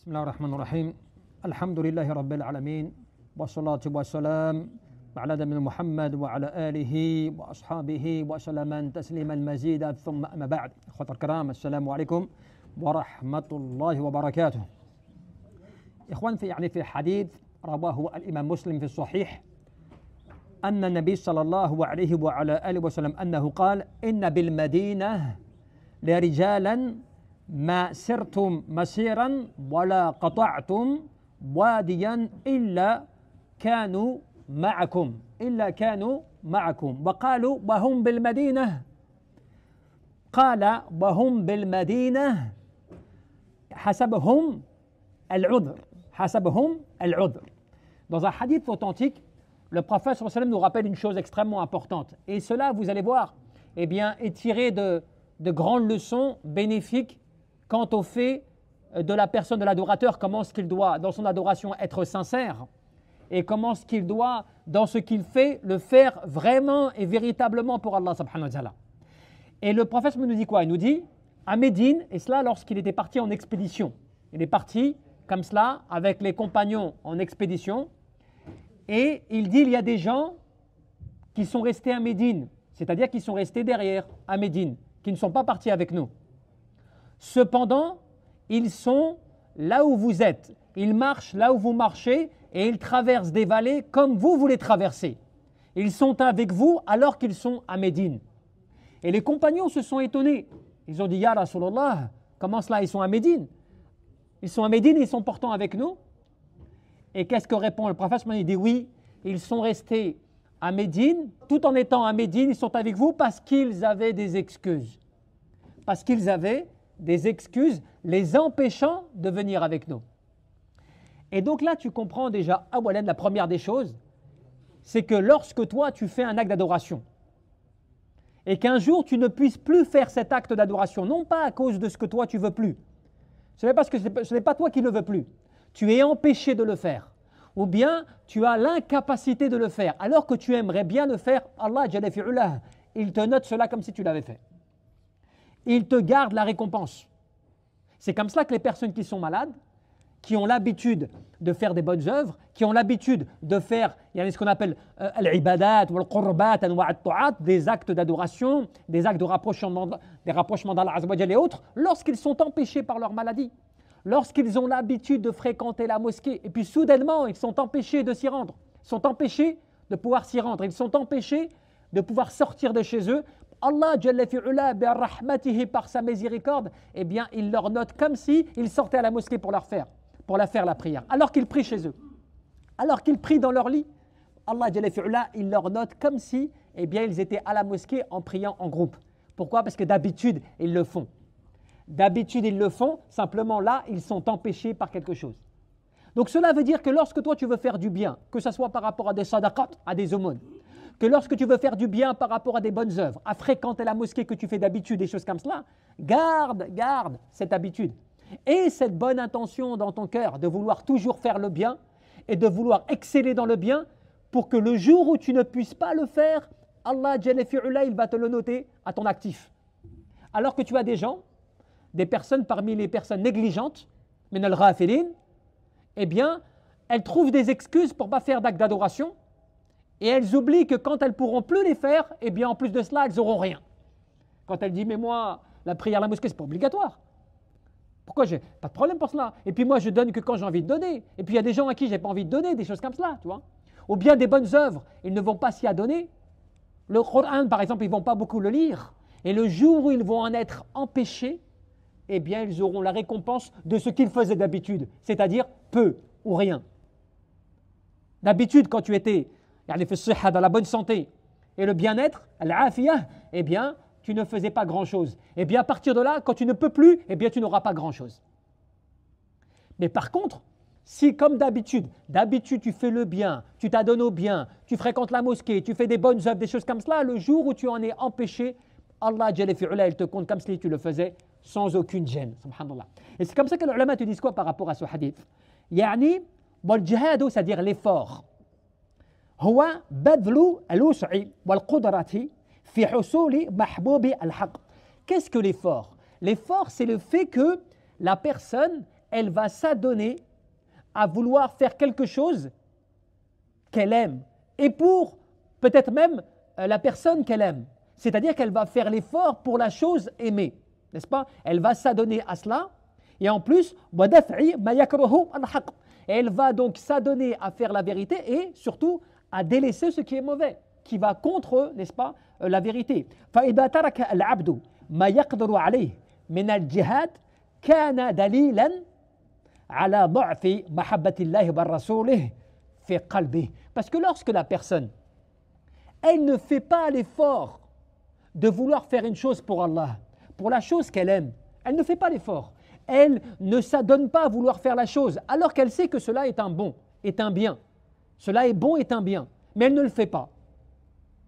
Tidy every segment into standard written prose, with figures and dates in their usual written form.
بسم الله الرحمن الرحيم الحمد لله رب العالمين والصلاة والسلام على نبينا محمد وعلى آله وأصحابه وسلم تسليما مزيدا ثم أما بعد أخوة الكرام السلام عليكم ورحمة الله وبركاته. إخوان في حديث رواه الإمام مسلم في الصحيح أن النبي صلى الله عليه وعلى آله وسلم أنه قال إن بالمدينة لرجالا ما سرتم مسيرا ولا قطعتم واديا إلا كانوا معكم وقالوا وهم بالمدينة قال وهم بالمدينة حسبهم العذر. Dans un hadith authentique, le prophète sallallahu alayhi wa sallam nous rappelle une chose extrêmement importante. Et cela, vous allez voir, est tiré de grandes leçons bénéfiques quant au fait de la personne de l'adorateur, comment est-ce qu'il doit dans son adoration être sincère et comment est-ce qu'il doit dans ce qu'il fait le faire vraiment et véritablement pour Allah subhanahu wa ta'ala. Et le prophète nous dit quoi? Il nous dit à Médine, et cela lorsqu'il était parti en expédition. Il est parti comme cela avec les compagnons en expédition et il dit il y a des gens qui sont restés à Médine, c'est-à-dire qui sont restés derrière à Médine, qui ne sont pas partis avec nous. Cependant, ils sont là où vous êtes, ils marchent là où vous marchez et ils traversent des vallées comme vous les traversez. Ils sont avec vous alors qu'ils sont à Médine. Et les compagnons se sont étonnés. Ils ont dit, Ya Rasulallah, comment cela, ils sont à Médine? Ils sont à Médine et ils sont pourtant avec nous? Et qu'est-ce que répond le prophète? Il dit, oui, ils sont restés à Médine, tout en étant à Médine, ils sont avec vous parce qu'ils avaient des excuses. Parce qu'ils avaient des excuses les empêchant de venir avec nous. Et donc là, tu comprends déjà, awalan, la première des choses, c'est que lorsque toi, tu fais un acte d'adoration, et qu'un jour, tu ne puisses plus faire cet acte d'adoration, non pas à cause de ce que toi, tu veux plus, ce n'est pas toi qui ne le veux plus, tu es empêché de le faire, ou bien tu as l'incapacité de le faire, alors que tu aimerais bien le faire, Allah, Jalla fi'ulah, il te note cela comme si tu l'avais fait. Il te garde la récompense. C'est comme cela que les personnes qui sont malades, qui ont l'habitude de faire des bonnes œuvres, qui ont l'habitude de faire ce qu'on appelle al-ibadat ou al-qurbat, des actes d'adoration, des actes de rapprochement d'Allah Azza wa Jalla et autres, lorsqu'ils sont empêchés par leur maladie, lorsqu'ils ont l'habitude de fréquenter la mosquée, et puis soudainement ils sont empêchés de s'y rendre, ils sont empêchés de pouvoir s'y rendre, ils sont empêchés de pouvoir sortir de chez eux, Allah Jalla fi'ula bi rahmatihi par sa miséricorde, eh bien il leur note comme si ils sortaient à la mosquée pour la faire la prière, alors qu'ils prient chez eux, alors qu'ils prient dans leur lit. Allah Jalla fi'ula, il leur note comme si eh bien ils étaient à la mosquée en priant en groupe. Pourquoi? Parce que d'habitude ils le font. D'habitude ils le font, simplement là ils sont empêchés par quelque chose. Donc cela veut dire que lorsque toi tu veux faire du bien, que ce soit par rapport à des sadaqat, à des aumônes, que lorsque tu veux faire du bien par rapport à des bonnes œuvres, à fréquenter la mosquée que tu fais d'habitude, des choses comme cela, garde cette habitude. Et cette bonne intention dans ton cœur de vouloir toujours faire le bien et de vouloir exceller dans le bien pour que le jour où tu ne puisses pas le faire, Allah Jalla fi'ula, il va te le noter à ton actif. Alors que tu as des gens, des personnes parmi les personnes négligentes, min al-ghafilin, eh bien, elles trouvent des excuses pour ne pas faire d'acte d'adoration. Et elles oublient que quand elles ne pourront plus les faire, eh bien en plus de cela, elles n'auront rien. Quand elles disent, mais moi, la prière à la mosquée, ce n'est pas obligatoire. Pourquoi j'ai pas de problème pour cela? Et puis moi, je donne que quand j'ai envie de donner. Et puis il y a des gens à qui je n'ai pas envie de donner, des choses comme cela, tu vois. Ou bien des bonnes œuvres, ils ne vont pas s'y adonner. Le Coran, par exemple, ils ne vont pas beaucoup le lire. Et le jour où ils vont en être empêchés, eh bien ils auront la récompense de ce qu'ils faisaient d'habitude, c'est-à-dire peu ou rien. D'habitude, quand tu étais dans la bonne santé et le bien-être, al-afiyah, eh bien, tu ne faisais pas grand-chose. Eh bien, à partir de là, quand tu ne peux plus, eh bien, tu n'auras pas grand-chose. Mais par contre, si comme d'habitude, tu fais le bien, tu t'adonnes au bien, tu fréquentes la mosquée, tu fais des bonnes œuvres, des choses comme cela, le jour où tu en es empêché, Allah Jalla fi'ula, il te compte comme si tu le faisais sans aucune gêne. Subhanallah. Et c'est comme ça que les ulama te disent quoi par rapport à ce hadith? Yani, wal jihad, c'est-à-dire l'effort. هو بذل الوسع والقدرة في حصول محبوب الحق. Qu'est-ce que l'effort? L'effort, c'est le fait que la personne, elle va s'adonner à vouloir faire quelque chose qu'elle aime, et pour peut-être même la personne qu'elle aime. C'est-à-dire qu'elle va faire l'effort pour la chose aimée, n'est-ce pas? Elle va s'adonner à cela, et en plus, et elle va donc s'adonner à faire la vérité et surtout à délaisser ce qui est mauvais, qui va contre, n'est-ce pas, la vérité. فإذا ترك العبد ما يقدر عليه من الجهاد كان دليلا على ضعف محبة الله ورسوله في قلبه. Parce que lorsque la personne, elle ne fait pas l'effort de vouloir faire une chose pour Allah, pour la chose qu'elle aime, elle ne fait pas l'effort. Elle ne s'adonne pas à vouloir faire la chose, alors qu'elle sait que cela est un bon, est un bien. Cela est bon, est un bien, mais elle ne le fait pas.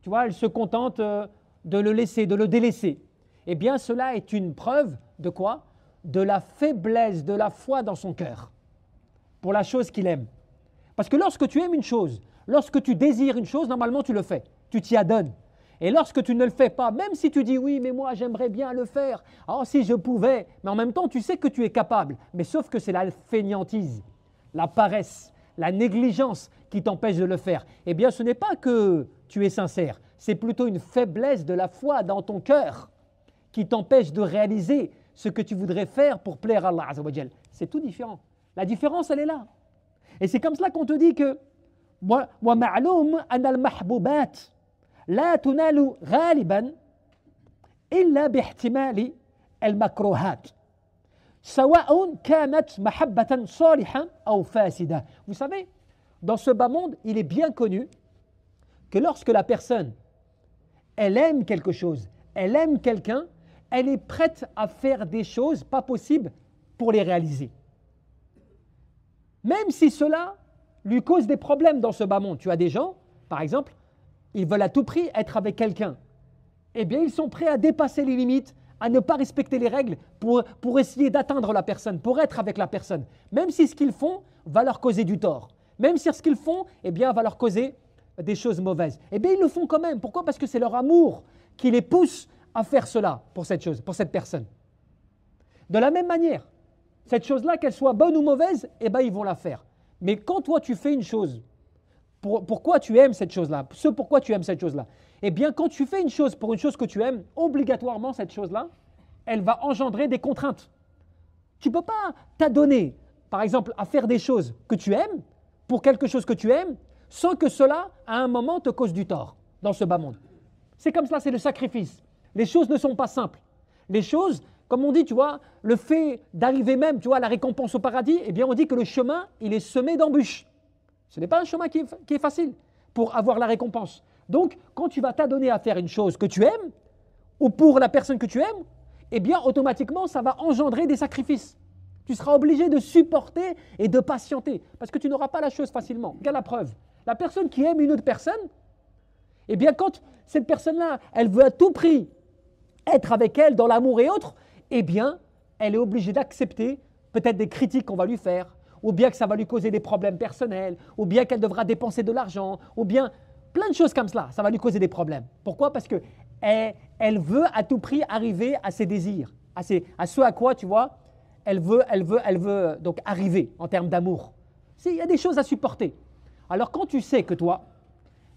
Tu vois, elle se contente de le laisser, de le délaisser. Eh bien, cela est une preuve de quoi? De la faiblesse de la foi dans son cœur, pour la chose qu'il aime. Parce que lorsque tu aimes une chose, lorsque tu désires une chose, normalement tu le fais, tu t'y adonnes. Et lorsque tu ne le fais pas, même si tu dis oui, mais moi j'aimerais bien le faire, oh si je pouvais, mais en même temps tu sais que tu es capable, mais sauf que c'est la fainéantise, la paresse, la négligence qui t'empêche de le faire. Eh bien ce n'est pas que tu es sincère, c'est plutôt une faiblesse de la foi dans ton cœur qui t'empêche de réaliser ce que tu voudrais faire pour plaire à Allah Azza wa Jal. C'est tout différent. La différence elle est là. Et c'est comme cela qu'on te dit que وَمَعْلُومٌ أَنَّ الْمَحْبُوبَاتِ لا تنال غالبا إلا باحتمال المكروهات سواء كانت محبة صالحة أو فاسدة. Vous savez, dans ce bas monde, il est bien connu que lorsque la personne, elle aime quelque chose, elle aime quelqu'un, elle est prête à faire des choses pas possibles pour les réaliser. Même si cela lui cause des problèmes dans ce bas monde. Tu as des gens, par exemple, ils veulent à tout prix être avec quelqu'un. Eh bien, ils sont prêts à dépasser les limites, à ne pas respecter les règles pour essayer d'atteindre la personne, pour être avec la personne. Même si ce qu'ils font va leur causer du tort. Même si ce qu'ils font, eh bien, va leur causer des choses mauvaises. Eh bien, ils le font quand même. Pourquoi? Parce que c'est leur amour qui les pousse à faire cela pour cette chose, pour cette personne. De la même manière, cette chose-là, qu'elle soit bonne ou mauvaise, eh bien, ils vont la faire. Mais quand toi, tu fais une chose, pourquoi tu aimes cette chose-là? Ce pourquoi tu aimes cette chose-là? Eh bien, quand tu fais une chose pour une chose que tu aimes, obligatoirement, cette chose-là, elle va engendrer des contraintes. Tu ne peux pas t'adonner, par exemple, à faire des choses que tu aimes, pour quelque chose que tu aimes, sans que cela, à un moment, te cause du tort dans ce bas monde. C'est comme cela, c'est le sacrifice. Les choses ne sont pas simples. Les choses, comme on dit, tu vois, le fait d'arriver même, tu vois, à la récompense au paradis, eh bien, on dit que le chemin, il est semé d'embûches. Ce n'est pas un chemin qui est facile pour avoir la récompense. Donc, quand tu vas t'adonner à faire une chose que tu aimes, ou pour la personne que tu aimes, eh bien, automatiquement, ça va engendrer des sacrifices. Tu seras obligé de supporter et de patienter, parce que tu n'auras pas la chose facilement. Regarde la preuve. La personne qui aime une autre personne, eh bien, quand cette personne-là, elle veut à tout prix être avec elle dans l'amour et autres, eh bien, elle est obligée d'accepter peut-être des critiques qu'on va lui faire, ou bien que ça va lui causer des problèmes personnels, ou bien qu'elle devra dépenser de l'argent, ou bien plein de choses comme cela, ça va lui causer des problèmes. Pourquoi? Parce que elle veut à tout prix arriver à ses désirs, à ce à quoi, tu vois, elle veut donc arriver en termes d'amour. Il y a des choses à supporter. Alors quand tu sais que toi,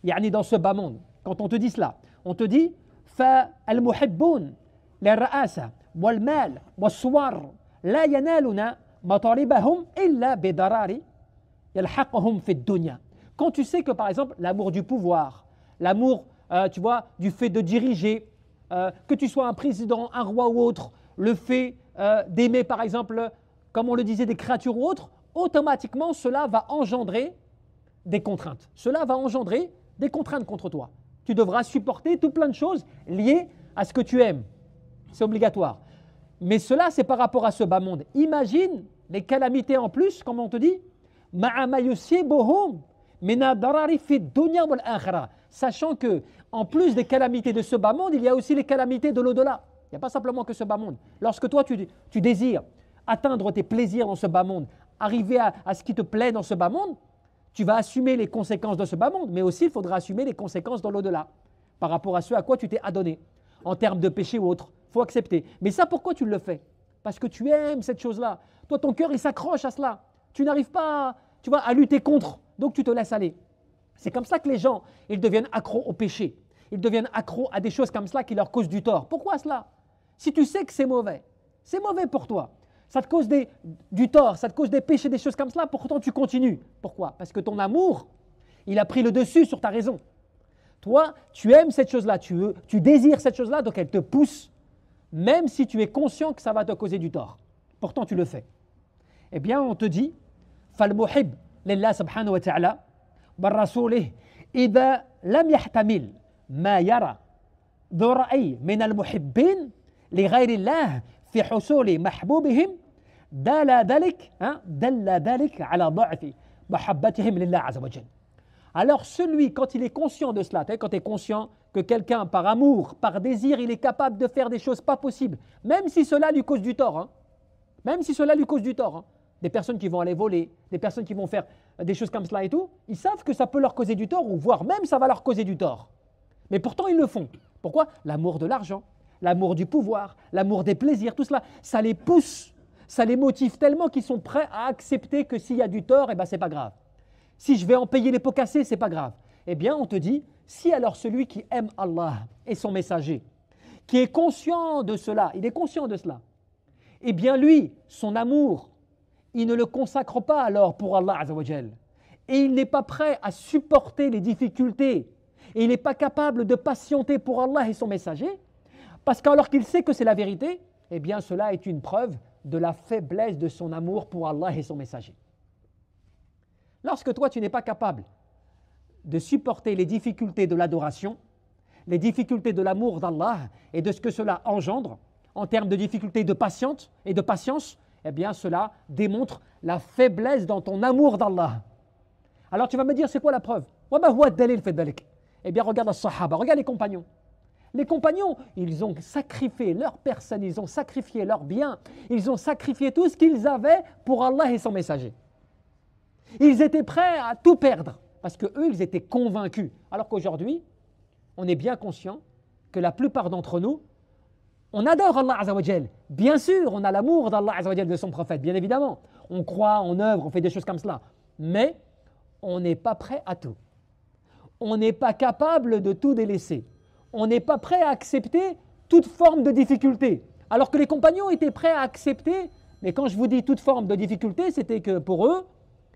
yani dans ce bas monde, quand on te dit cela, on te dit فالمحبون للرئاسة والمال والصور لا ينالون مطالبهم إلا بضرار يلحقهم في الدنيا. Quand tu sais que par exemple l'amour du pouvoir, l'amour tu vois, du fait de diriger, que tu sois un président, un roi ou autre, le fait d'aimer par exemple, comme on le disait, des créatures ou autres, automatiquement cela va engendrer des contraintes. Cela va engendrer des contraintes contre toi. Tu devras supporter tout plein de choses liées à ce que tu aimes. C'est obligatoire. Mais cela, c'est par rapport à ce bas monde. Imagine les calamités en plus, comme on te dit, sachant que, en plus des calamités de ce bas monde, il y a aussi les calamités de l'au-delà. Il n'y a pas simplement que ce bas monde. Lorsque toi, tu désires atteindre tes plaisirs dans ce bas monde, arriver à ce qui te plaît dans ce bas monde, tu vas assumer les conséquences de ce bas monde, mais aussi il faudra assumer les conséquences dans l'au-delà, par rapport à ce à quoi tu t'es adonné, en termes de péché ou autre. Il faut accepter. Mais ça, pourquoi tu le fais? Parce que tu aimes cette chose-là. Toi, ton cœur, il s'accroche à cela. Tu n'arrives pas, tu vois, à lutter contre. Donc, tu te laisses aller. C'est comme ça que les gens, ils deviennent accros au péché. Ils deviennent accros à des choses comme cela qui leur causent du tort. Pourquoi cela? Si tu sais que c'est mauvais pour toi. Ça te cause du tort, ça te cause des péchés, des choses comme cela, pourtant tu continues. Pourquoi? Parce que ton amour, il a pris le dessus sur ta raison. Toi, tu aimes cette chose-là, tu désires cette chose-là, donc elle te pousse, même si tu es conscient que ça va te causer du tort. Pourtant, tu le fais. Eh bien, on te dit, فالمحب لله سبحانه وتعالى بالرسوله إذا لم يحتمل ما يرى ذو رأي من المحبين لغير الله في حصول محبوبهم دل ذلك على ضعف محبتهم لله عز وجل. Alors celui, quand il est conscient de cela, quand tu es conscient que quelqu'un, par amour, par désir, il est capable de faire des choses pas possibles, même si cela lui cause du tort, même si cela lui cause du tort, des personnes qui vont aller voler, des personnes qui vont faire des choses comme cela et tout, ils savent que ça peut leur causer du tort, ou voire même ça va leur causer du tort. Mais pourtant ils le font. Pourquoi? L'amour de l'argent, l'amour du pouvoir, l'amour des plaisirs, tout cela, ça les pousse, ça les motive tellement qu'ils sont prêts à accepter que s'il y a du tort, eh ben c'est pas grave. Si je vais en payer les pots cassés, c'est pas grave. Eh bien, on te dit, si alors celui qui aime Allah et son messager, qui est conscient de cela, il est conscient de cela, eh bien lui, son amour, il ne le consacre pas alors pour Allah Azza wa Jal. Et il n'est pas prêt à supporter les difficultés. Et il n'est pas capable de patienter pour Allah et son messager, parce qu'alors qu'il sait que c'est la vérité, eh bien cela est une preuve de la faiblesse de son amour pour Allah et son messager. Lorsque toi tu n'es pas capable de supporter les difficultés de l'adoration, les difficultés de l'amour d'Allah et de ce que cela engendre en termes de difficultés de patience et de patience, eh bien cela démontre la faiblesse dans ton amour d'Allah. Alors tu vas me dire, c'est quoi la preuve? Eh bien regarde les sahaba, regarde les compagnons. Les compagnons, ils ont sacrifié leur personne, ils ont sacrifié leurs biens, ils ont sacrifié tout ce qu'ils avaient pour Allah et son messager. Ils étaient prêts à tout perdre parce qu'eux, ils étaient convaincus. Alors qu'aujourd'hui, on est bien conscient que la plupart d'entre nous, on adore Allah Azza wa Jal. Bien sûr, on a l'amour d'Allah Azza wa Jal, de son prophète, bien évidemment. On croit, on œuvre, on fait des choses comme cela. Mais on n'est pas prêt à tout. On n'est pas capable de tout délaisser. On n'est pas prêt à accepter toute forme de difficulté. Alors que les compagnons étaient prêts à accepter, mais quand je vous dis toute forme de difficulté, c'était que pour eux,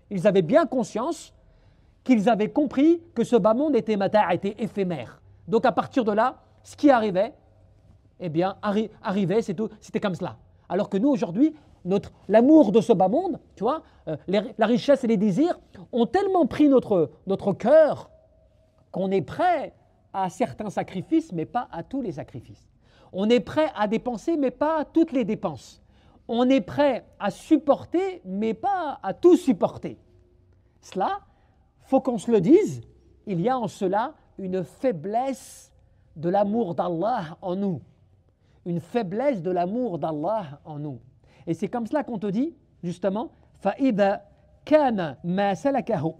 ils avaient bien conscience qu'ils avaient compris que ce bas monde était éphémère. Donc à partir de là, ce qui arrivait, eh bien, arrivait, c'est tout, c'était comme cela. Alors que nous, aujourd'hui, l'amour de ce bas monde, tu vois, la richesse et les désirs ont tellement pris notre cœur qu'on est prêt à certains sacrifices, mais pas à tous les sacrifices. On est prêt à dépenser, mais pas à toutes les dépenses. On est prêt à supporter, mais pas à tout supporter. Cela, faut qu'on se le dise, il y a en cela une faiblesse de l'amour d'Allah en nous. Une faiblesse de l'amour d'Allah en nous. Et c'est comme cela qu'on te dit, justement, فَإِذَا كَانَ مَا سَلَكَهُ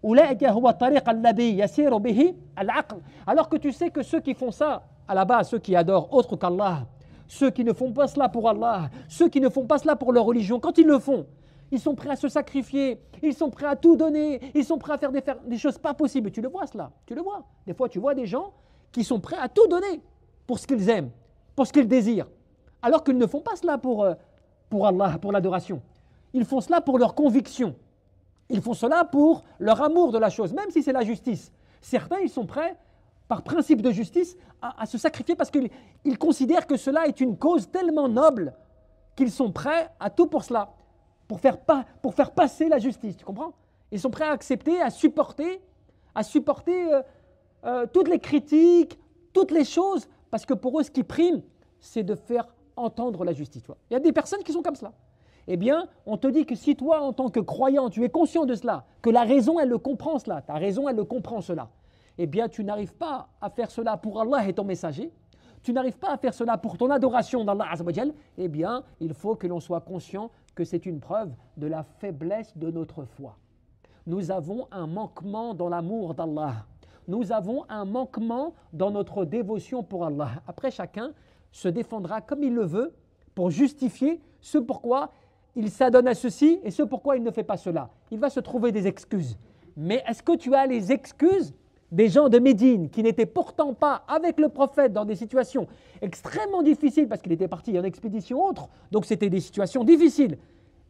أُولَئِكَ هُوَ الطَّرِيقَ الَّذِي يَسِيرُ بِهِ الْعَقْلُ. Alors que tu sais que ceux qui font ça, à la base, ceux qui adorent autre qu'Allah, ceux qui ne font pas cela pour Allah, ceux qui ne font pas cela pour leur religion, quand ils le font, ils sont prêts à se sacrifier, ils sont prêts à tout donner, ils sont prêts à faire des choses pas possibles. Tu le vois cela, tu le vois. Des fois, tu vois des gens qui sont prêts à tout donner pour ce qu'ils aiment, pour ce qu'ils désirent, alors qu'ils ne font pas cela pour Allah, pour l'adoration. Ils font cela pour leur conviction. Ils font cela pour leur amour de la chose, même si c'est la justice. Certains, ils sont prêts, par principe de justice, à se sacrifier parce qu'ils considèrent que cela est une cause tellement noble qu'ils sont prêts à tout pour cela, pour faire passer la justice, tu comprends? Ils sont prêts à accepter, à supporter toutes les critiques, toutes les choses, parce que pour eux, ce qui prime, c'est de faire entendre la justice. Tu vois. Il y a des personnes qui sont comme cela. Eh bien, on te dit que si toi, en tant que croyant, tu es conscient de cela, que la raison, elle le comprend cela, ta raison, elle le comprend cela, eh bien, tu n'arrives pas à faire cela pour Allah et ton messager, tu n'arrives pas à faire cela pour ton adoration d'Allah Azza wa Jal, eh bien, il faut que l'on soit conscient que c'est une preuve de la faiblesse de notre foi. Nous avons un manquement dans l'amour d'Allah. Nous avons un manquement dans notre dévotion pour Allah. Après, chacun se défendra comme il le veut pour justifier ce pourquoi il s'adonne à ceci et ce pourquoi il ne fait pas cela. Il va se trouver des excuses. Mais est-ce que tu as les excuses des gens de Médine qui n'étaient pourtant pas avec le prophète dans des situations extrêmement difficiles parce qu'il était parti en expédition autre, donc c'était des situations difficiles.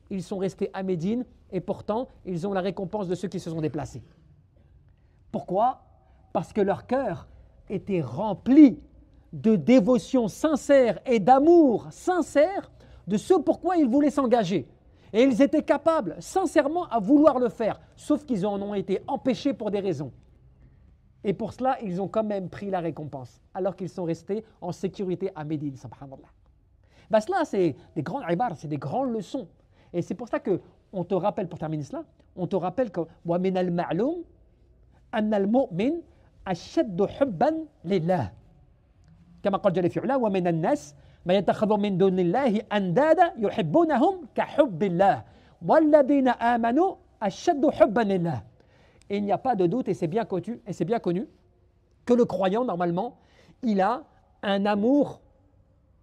Ils sont restés à Médine et pourtant ils ont la récompense de ceux qui se sont déplacés. Pourquoi ? Parce que leur cœur était rempli de dévotion sincère et d'amour sincère de ce pourquoi ils voulaient s'engager. Et ils étaient capables sincèrement à vouloir le faire, sauf qu'ils en ont été empêchés pour des raisons. Et pour cela, ils ont quand même pris la récompense, alors qu'ils sont restés en sécurité à Médine, subhanallah. Ben cela, c'est des grands ibars, c'est des grandes leçons. Et c'est pour ça qu'on te rappelle, pour terminer cela, on te rappelle que « Wa min al-ma'loum anna al-mu'min ashaddu hubban lillah » كما قال جل في علاه ومن الناس ما يتخذ من دون الله أندادا يحبونهم كحب الله والذين آمنوا أشد حبا لله. Et il n'y a pas de doute, et c'est bien connu, que le croyant, normalement, il a un amour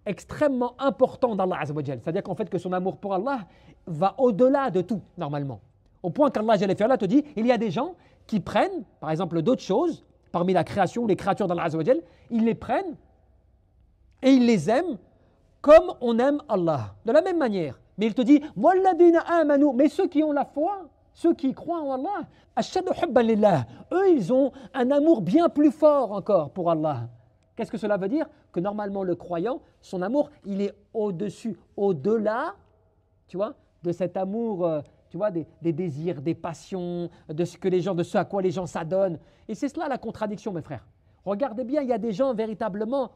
extrêmement important d'Allah Azza wa Jal. C'est-à-dire qu'en fait, que son amour pour Allah va au-delà de tout, normalement. Au point qu'Allah te dit, il y a des gens qui prennent, par exemple, d'autres choses, parmi la création, les créatures d'Allah Azza wa Jal, ils les prennent et ils les aiment comme on aime Allah, de la même manière. Mais il te dit, mais ceux qui ont la foi, ceux qui croient en Allah, eux, ils ont un amour bien plus fort encore pour Allah. Qu'est-ce que cela veut dire ? Que normalement, le croyant, son amour, il est au-dessus, au-delà, tu vois, de cet amour, tu vois, des désirs, des passions, de ce à quoi les gens s'adonnent. Et c'est cela la contradiction, mes frères. Regardez bien, il y a des gens véritablement,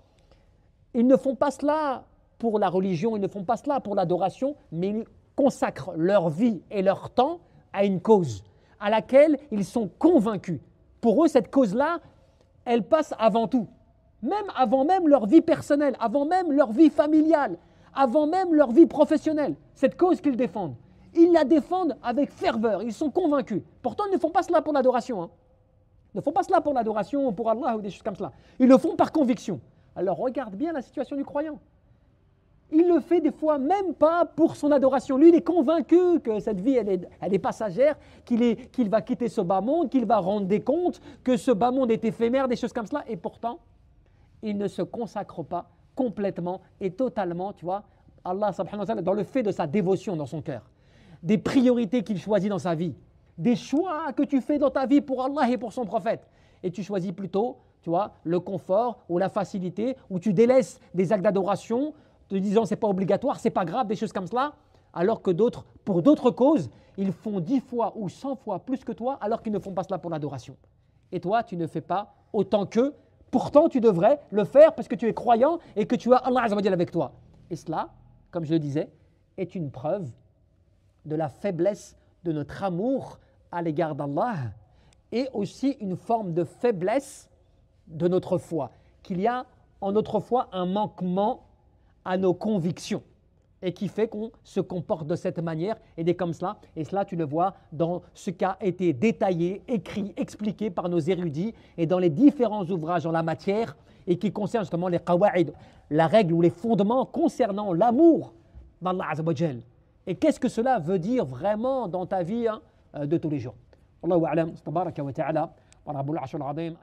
ils ne font pas cela pour la religion, ils ne font pas cela pour l'adoration, mais ils consacrent leur vie et leur temps à une cause à laquelle ils sont convaincus. Pour eux, cette cause-là, elle passe avant tout. Avant même leur vie personnelle, avant même leur vie familiale, avant même leur vie professionnelle. Cette cause qu'ils défendent, ils la défendent avec ferveur, ils sont convaincus. Pourtant, ils ne font pas cela pour l'adoration. Ils ne font pas cela pour l'adoration, pour Allah ou des choses comme cela. Ils le font par conviction. Alors regarde bien la situation du croyant. Il le fait des fois même pas pour son adoration. Lui, il est convaincu que cette vie, elle est passagère, qu'il va quitter ce bas monde, qu'il va rendre des comptes, que ce bas monde est éphémère, des choses comme cela. Et pourtant, il ne se consacre pas complètement et totalement, tu vois, Allah subhanahu wa ta'ala, dans le fait de sa dévotion dans son cœur. Des priorités qu'il choisit dans sa vie. Des choix que tu fais dans ta vie pour Allah et pour son prophète. Et tu choisis plutôt, tu vois, le confort ou la facilité, ou tu délaisses des actes d'adoration, te disant c'est pas obligatoire, c'est pas grave, des choses comme cela, alors que d'autres, pour d'autres causes, ils font 10 fois ou 100 fois plus que toi, alors qu'ils ne font pas cela pour l'adoration. Et toi, tu ne fais pas autant qu'eux, pourtant tu devrais le faire parce que tu es croyant et que tu as Allah Azza wa Jalla avec toi. Et cela, comme je le disais, est une preuve de la faiblesse de notre amour à l'égard d'Allah et aussi une forme de faiblesse de notre foi, qu'il y a en notre foi un manquement à nos convictions et qui fait qu'on se comporte de cette manière et des comme cela. Et cela, tu le vois dans ce qui a été détaillé, écrit, expliqué par nos érudits et dans les différents ouvrages en la matière et qui concernent justement les qawa'id, la règle ou les fondements concernant l'amour d'Allah Azza wa Jal. Et qu'est-ce que cela veut dire vraiment dans ta vie de tous les jours. Wallahu a'lam, tabaraka wa ta'ala, wa rabbul arshil azim.